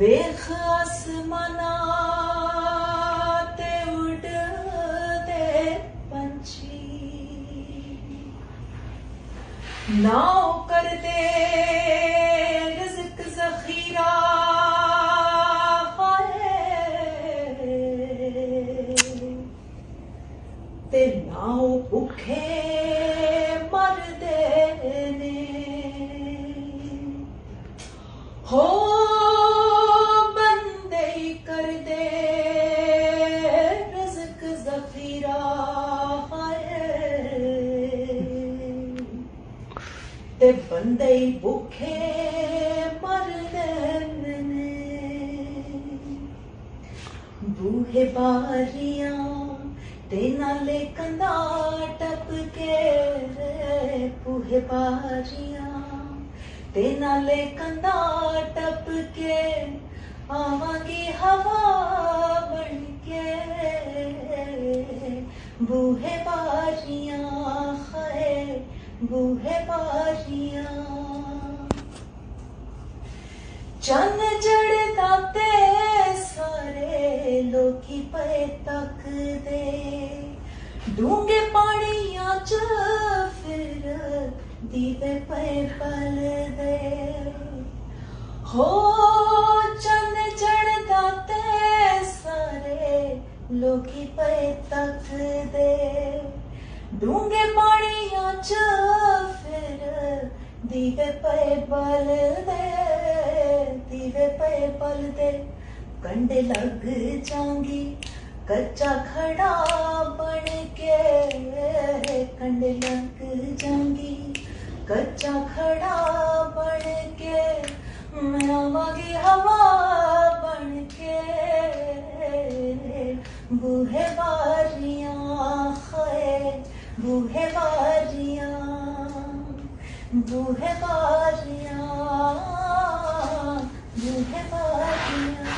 वेख आसमानां ते उड़दे पंछी नाव करदे रिज़्क ज़ख़ीरा ते नाव भुखे मरदे ने हो बंदे करदे रिज़्क ज़ख़ीरा ते बंदे भुखे मरदे ने बूहे बारियां ते नाले कंधा टपके बूहे बारियां ते नाले कंधा टपके आवांगी हवा बनके बूहे बारियां है बूहे बारियां चन्न जड़दा ते सारे लोकी पे तकदे डूंगे पानियां च फिर दीवे पे पलदे हो चन्न जड़दा ते सारे लोकी पे तकदे डूंगे पानियां च फिर दीवे पे बलदे दीवे पे बलदे कंडे लग जांगी कच्चा खड़ा बन के कंडे लग जांगी कच्चा खड़ा बन के मैं आवांगी हवा बन के बूहे बारियां है बूहे बारियां बूहे बारियां बूहे बारियां।